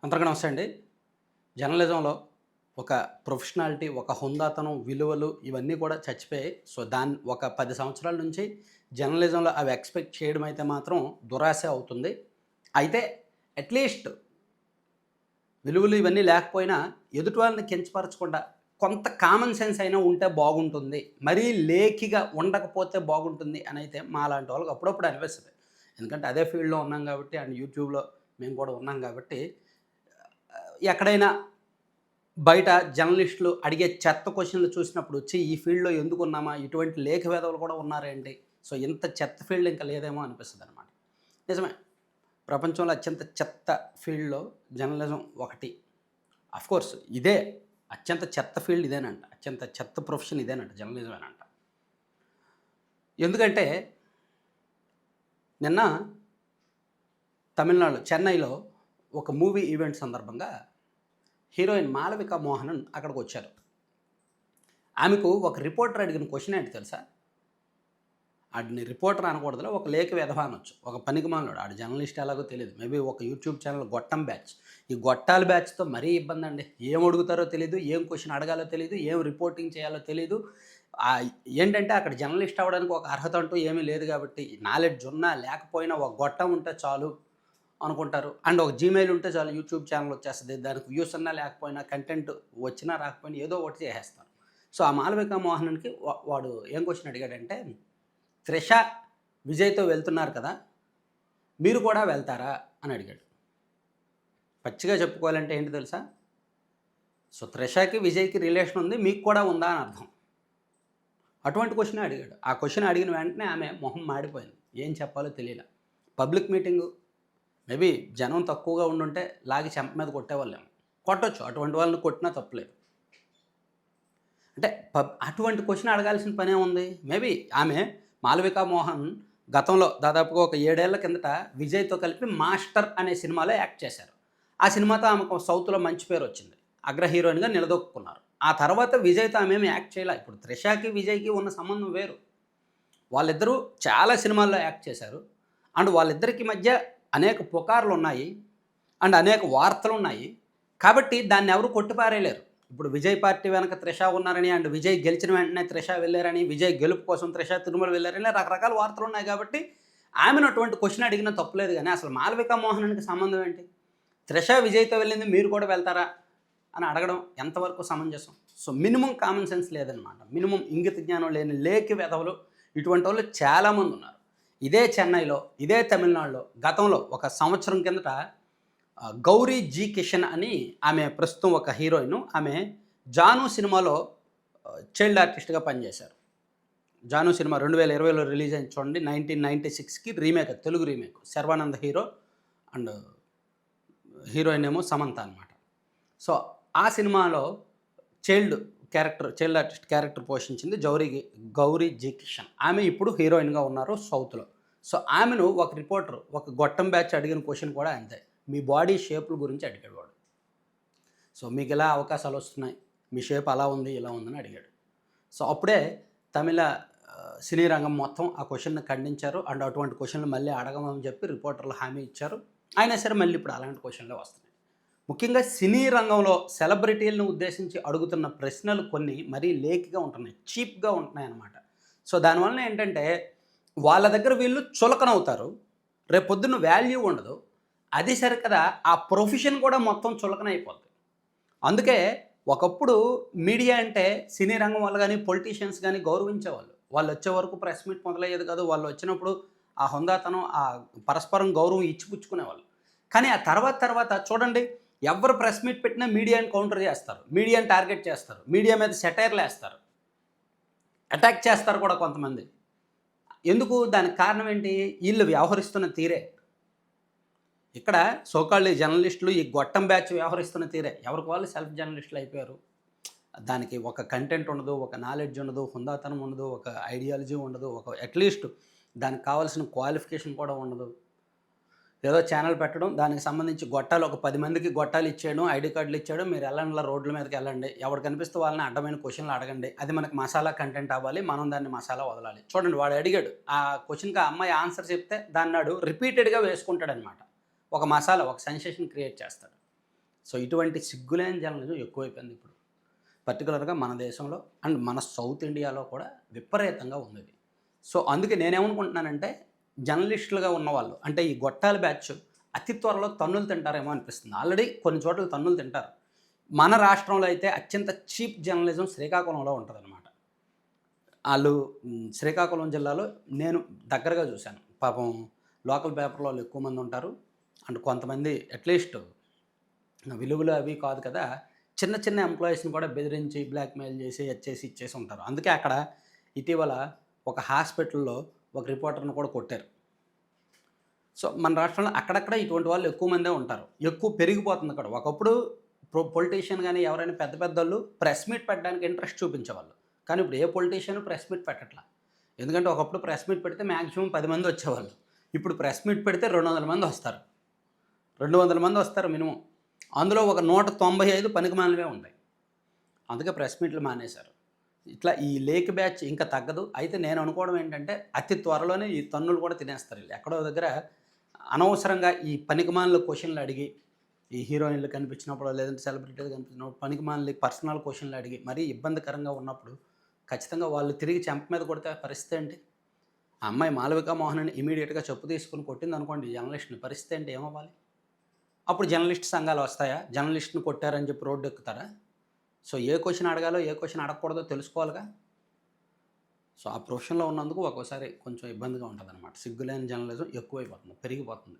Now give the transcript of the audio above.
అందరికీ నమస్తే అండి. జర్నలిజంలో ఒక ప్రొఫెషనాలిటీ, ఒక హుందాతనం, విలువలు ఇవన్నీ కూడా చచ్చిపోయాయి. సో, ఒక 10 సంవత్సరాల నుంచి జర్నలిజంలో అవి ఎక్స్‌పెక్ట్ చేయడం అయితే మాత్రం దురాశే అవుతుంది. అయితే అట్‌లీస్ట్ విలువలు ఇవన్నీ లేకపోయినా ఎదుటి వాళ్ళని కించపరచకుండా కొంత కామన్ సెన్స్ అయినా ఉంటే బాగుంటుంది. మరీ లేకిగా ఉండకపోతే బాగుంటుంది అనైతే మాలాంటి వాళ్ళకి అప్పుడప్పుడు అనిపిస్తది. ఎందుకంటే అదే ఫీల్డ్‌లో ఉన్నాం కాబట్టి అండ్ యూట్యూబ్‌లో మేము కూడా ఉన్నాం కాబట్టి ఎక్కడైనా బయట జర్నలిస్టులు అడిగే చెత్త క్వెషన్‌లు చూసినప్పుడు, ఈ ఫీల్డ్‌లో ఎందుకున్నామా? ఇటువంటి లేఖ వెధవలు కూడా ఉన్నారేంటి? సో, ఇంత చెత్త ఫీల్డ్ ఇంకా లేదేమో అనిపిస్తదనమాట. నిజమే. ప్రపంచంలో అత్యంత చెత్త ఫీల్డ్‌లో జర్నలిజం ఒకటి. ఆఫ్‌కోర్స్ ఇదే అత్యంత చెత్త ఫీల్డ్ ఇదేనంట. అత్యంత చెత్త ప్రొఫెషన్ ఇదేనంట, జర్నలిజమేనంట. ఎందుకంటే నిన్న తమిళనాడు చెన్నైలో ఒక మూవీ ఈవెంట్ సందర్భంగా హీరోయిన్ మాళవిక మోహనన్ అక్కడికొచ్చారు. ఆమెకు ఒక రిపోర్టర్ అడిగిన క్వెషన్ ఏంటి తెలుసా? ఆడిని రిపోర్టర్ అనకూడదులే, ఒక లేఖ వెధవ అనొచ్చు. ఒక పనికిమాలినోడు. ఆడు జర్నలిస్ట్ ఎలాగో తెలీదు. మేబీ ఒక యూట్యూబ్ ఛానల్ గొట్టం బ్యాచ్. ఈ గొట్టాల బ్యాచ్‌తో మరీ ఇబ్బందండి. ఏం అడుగుతారో తెలీదు, ఏం క్వెషన్ అడగాలో తెలీదు, ఏం రిపోర్టింగ్ చేయాలో తెలీదు. ఏంటంటే అక్కడ జర్నలిస్ట్ అవ్వడానికి ఒక అర్హత అంటూ ఏమీ లేదు కాబట్టి, నాలెడ్జ్ ఉన్నా లేకపోయినా ఒక గొట్టం ఉంటే చాలు అనుకుంటారు. అండ్ ఒక జీమెయిల్ ఉంటే చాలు, యూట్యూబ్ ఛానల్ వచ్చేస్తది. దానికి వ్యూస్ ఉన్నా లేకపోయినా, కంటెంట్ వచ్చినా రాకపోయినా ఏదో ఒకటి చేసేస్తారు. సో, ఆ మాళవిక మోహనన్‌కి వాడు ఏం క్వెషన్ అడిగాడంటే, త్రిష, విజయ్‌తో వెళ్తున్నారు కదా! మీరు కూడా వెళ్తారా? అని అడిగాడు. పచ్చిగా చెప్పుకోవాలంటే ఏంటి తెలుసా? సో, త్రిషకి, విజయ్‌కి రిలేషన్ ఉంది. మీకు కూడా ఉందా అని అర్థం. అటువంటి క్వెషనే అడిగాడు. ఆ క్వెషన్ అడిగిన వెంటనే ఆమె మొహం మాడిపోయింది. ఏం చెప్పాలో తెలియలా. పబ్లిక్ మీటింగు, మేబీ జనం తక్కువగా ఉండుంటే లాగి చెంప మీద కొట్టేవాళ్ళేమో. కొట్టొచ్చు. అటువంటి వాళ్ళని కొట్టినా తప్పులేదు. అంటే అటువంటి క్వెషన్ అడగాల్సిన పనేముంది? మేబీ ఆమె మాళవిక మోహన్ గతంలో దాదాపుగా ఒక 7 ఏళ్ల కిందట విజయ్‌తో కలిపి 'మాస్టర్' అనే సినిమాలో యాక్ట్ చేశారు. ఆ సినిమాతో ఆమెకు సౌత్‌లో మంచి పేరొచ్చింది. అగ్ర హీరోయిన్‌గా నిలదొక్కుకున్నారు. ఆ తర్వాత విజయ్‌తో ఆమేమి యాక్ట్ చేయలా. ఇప్పుడు 'త్రిషకి', విజయ్‌కి ఉన్న సంబంధం వేరు. వాళ్ళిద్దరూ చాలా సినిమాల్లో యాక్ట్ చేశారు. అండ్ వాళ్ళిద్దరికి మధ్య అనేక పుకార్లున్నాయి. అండ్ అనేక వార్తలున్నాయి. కాబట్టి దాన్నెవరు కొట్టిపారేయలేరు. ఇప్పుడు విజయ్ పార్టీ వెనక త్రిష ఉన్నారని, అండ్ విజయ్ గెలిచిన వెంటనే త్రిష వెళ్లారని, విజయ్ గెలుపు కోసం త్రిష తిరుమల వెళ్లారని రకరకాల వార్తలున్నాయి కాబట్టి, ఆమెను అటువంటి క్వెషన్ అడిగినా తప్పులేదు గానీ, అసలు మాళవిక మోహనన్‌కి సంబంధం ఏంటి? త్రిష విజయ్‌తో వెళ్ళింది మీరు కూడా వెళ్తారా? అని అడగడం ఎంతవరకు సమంజసం? సో, మినిమమ్ కామన్ సెన్స్ లేదనమాట. మినిమమ్ ఇంగిత జ్ఞానం లేని లేకి వెధవలు ఇటువంటోళ్ళు చాలామందున్నారు. ఇదే చెన్నైలో, ఇదే తమిళనాడులో గతంలో ఒక సంవత్సరం కిందట గౌరీ జీ కిషన్ అని ఆమె ప్రస్తుతం ఒక హీరోయిన్. ఆమె 'జాను' సినిమాలో చైల్డ్ ఆర్టిస్ట్‌గా పనిచేశారు. 'జాను' సినిమా 2020లో రిలీజ్ అయింది చూడండి. 1996కి రీమేక్, అది Telugu remake. Sharwanand hero and heroine ఏమో సమంత అనమాట. సో, ఆ సినిమాలో చైల్డ్ ఆర్టిస్ట్ క్యారెక్టర్ పోషించింది గౌరీ జీ కిషన్. ఆమె ఇప్పుడు హీరోయిన్‌గా ఉన్నారు సౌత్‌లో. సో, ఆమెను ఒక రిపోర్టర్, ఒక గొట్టం బ్యాచ్ అడిగిన క్వెషన్ కూడా అంతే. మీ బాడీ షేపుల గురించి అడిగాడు వాడు. సో, మీకెలా అవకాశాలొస్తున్నాయి? మీ షేప్ అలా ఉంది, ఇలా ఉందని అడిగాడు. సో, అప్పుడే తమిళ సినీ రంగం మొత్తం ఆ క్వెషన్‌ని ఖండించారు. అండ్ అటువంటి క్వెషన్‌లు మళ్ళీ అడగమని చెప్పి రిపోర్టర్లు హామీ ఇచ్చారు. అయినా సరే మళ్ళీ ఇప్పుడు అలాంటి క్వెషన్‌లే వస్తున్నాయి. ముఖ్యంగా సినీ రంగంలో సెలబ్రిటీలను ఉద్దేశించి అడుగుతున్న ప్రశ్నలు కొన్ని మరీ లేకిగా ఉంటున్నాయి. చీప్‌గా ఉంటున్నాయన్నమాట. సో, దానివలన ఏంటంటే వాళ్ళ దగ్గర వీళ్ళు చులకనవుతారు. రేపొద్దున్న వాల్యూ ఉండదు. అది సరికదా ఆ ప్రొఫెషన్ కూడా మొత్తం చులకనైపోద్ది. అందుకే ఒకప్పుడు మీడియా అంటే సినీ రంగం వాళ్ళు గాని, పొలిటీషియన్స్ గాని గౌరవించేవాళ్ళు. వాళ్ళొచ్చే వరకు ప్రెస్ మీట్ మొదలయ్యేది కాదు. వాళ్ళొచ్చినప్పుడు ఆ హుందాతనం, ఆ పరస్పరం గౌరవం ఇచ్చిపుచ్చుకునేవాళ్ళు. కానీ ఆ తర్వాత చూడండి, ఎవ్వరు ప్రెస్ మీట్ పెట్టినా మీడియాని కౌంటర్ చేస్తారు. మీడియాని టార్గెట్ చేస్తారు. మీడియా మీద సెటైర్‌లేస్తారు. అటాక్ చేస్తారు కూడా కొంతమంది. ఎందుకు? దానికి కారణం ఏంటి? ఈళ్ళు వ్యవహరిస్తున్న తీరే. ఇక్కడ సో కాల్డ్ జర్నలిస్టులు ఈ గొట్టం బ్యాచ్ వ్యవహరిస్తున్న తీరే. ఎవరికి వాళ్ళు సెల్ఫ్ జర్నలిస్టులు అయిపోయారు. దానికి ఒక కంటెంట్ ఉండదు, ఒక నాలెడ్జ్ ఉండదు, హుందాతనం ఉండదు, ఒక ఐడియాలజీ ఉండదు, ఒక అట్‌లీస్ట్ దానికి కావాల్సిన క్వాలిఫికేషన్ కూడా ఉండదు. ఏదో ఛానల్ పెట్టడం, దానికి సంబంధించి గొట్టాలు ఒక 10 మందికి గొట్టాలు ఇచ్చేయడం, ఐడీ కార్డులు ఇచ్చేయడం, మీరు ఎళ్ళండ్లా రోడ్ల మీదకెళ్ళండి. ఎవడు కనిపిస్తే వాళ్ళని అడ్డమైన క్వెషన్‌లు అడగండి. అది మనకు మసాలా కంటెంట్ అవ్వాలి. మనం దాన్ని మసాలా వదలాలి. చూడండి వాడు అడిగాడు. ఆ క్వెషన్‌కి ఆ అమ్మాయి ఆన్సర్ చెప్తే దాన్నాడు రిపీటెడ్‌గా వేసుకుంటాడనమాట. ఒక మసాలా, ఒక సెన్సేషన్ క్రియేట్ చేస్తాడు. సో ఇటువంటి సిగ్గులేని జర్నలిజం ఎక్కువైపోయింది ఇప్పుడు. పర్టికులర్‌గా మన దేశంలో అండ్ మన సౌత్ ఇండియాలో కూడా విపరీతంగా ఉంది ఇది. సో అందుకే నేనేమనుకుంటున్నానంటే జర్నలిస్టులుగా ఉన్నవాళ్ళు అంటే ఈ గొట్టాల బ్యాచ్ అతి త్వరలో తన్నులు తింటారేమో అనిపిస్తుంది. ఆల్రెడీ కొన్ని చోట్ల తన్నులు తింటారు. మన రాష్ట్రంలో అయితే అత్యంత చీప్ జర్నలిజం శ్రీకాకుళంలో ఉంటదనమాట. ఆళ్ళు శ్రీకాకుళం జిల్లాలో నేను దగ్గరగా చూశాను. పాపం లోకల్ పేపర్‌లో వాళ్ళు ఎక్కువ మంది ఉంటారు. అండ్ కొంతమంది అట్‌లీస్ట్ విలువలు అవి కాదు కదా! చిన్న చిన్న ఎంప్లాయీస్‌ని కూడా బెదిరించి, బ్లాక్‌మెయిల్ చేసి, అచ్చేసి, ఇచ్చేసి ఉంటారు. అందుకే అక్కడ ఇటీవల ఒక హాస్పిటల్‌లో ఒక రిపోర్టర్‌ని కూడా కొట్టారు. సో, మన రాష్ట్రంలో అక్కడక్కడ ఇటువంటి వాళ్ళు ఎక్కువ మందే ఉంటారు. ఎక్కువ పెరిగిపోతుంది కూడా. ఒకప్పుడు పొలిటీషియన్ గాని, ఎవరైనా పెద్ద పెద్దోళ్ళు ప్రెస్ మీట్ పెట్టడానికి ఇంట్రెస్ట్ చూపించేవాళ్ళు. కానీ ఇప్పుడు ఏ పొలిటీషియన్ ప్రెస్ మీట్ పెట్టట్లా. ఎందుకంటే ఒకప్పుడు ప్రెస్ మీట్ పెడితే మాక్సిమం 10 మంది వచ్చేవాళ్ళు. ఇప్పుడు ప్రెస్ మీట్ పెడితే 200 మంది వస్తారు. 200 మంది వస్తారు మినిమమ్. అందులో ఒక 195 పనికిమాలినవే ఉంటాయి. అందుకే ప్రెస్ మీట్లు మానేశారు. ఇట్లా ఈ లేక్ బ్యాచ్ ఇంకా తగ్గదు. అయితే నేను అనుకోవడం ఏంటంటే అతి త్వరలోనే ఈ తన్నులు కూడా తినేస్తారు ఈళ్ళు. ఎక్కడో దగ్గర అనవసరంగా ఈ పనికిమాలిన క్వెషన్‌లు అడిగి, ఈ హీరోయిన్‌లు కనిపించినప్పుడో లేదంటే సెలబ్రిటీలు కనిపించినప్పుడు పనికిమాలిన పర్సనల్ క్వెషన్‌లు అడిగి మరీ ఇబ్బందికరంగా ఉన్నప్పుడు ఖచ్చితంగా వాళ్ళు తిరిగి చెంప మీద కొడితే పరిస్థితి ఏంటి? ఆ అమ్మాయి మాళవిక మోహన్‌ని ఇమ్మీడియేట్‌గా చెప్పు తీసుకొని కొట్టిందనుకోండి జర్నలిస్ట్‌ని పరిస్థితి ఏంటి? ఏమవ్వాలి? అప్పుడు జర్నలిస్ట్ సంఘాలు వస్తాయా? జర్నలిస్ట్‌ని కొట్టారని చెప్పి రోడ్డెక్కుతారా? సో, ఏ క్వెషన్ అడగాలో, ఏ క్వెషన్ అడగకూడదో తెలుసుకోవాలిగా. సో, ఆ ప్రొఫెషన్‌లో ఉన్నందుకు ఒక్కోసారి కొంచెం ఇబ్బందిగా ఉంటదనమాట. సిగ్గులేని జర్నలిజం ఎక్కువైపోతుంది, పెరిగిపోతుంది.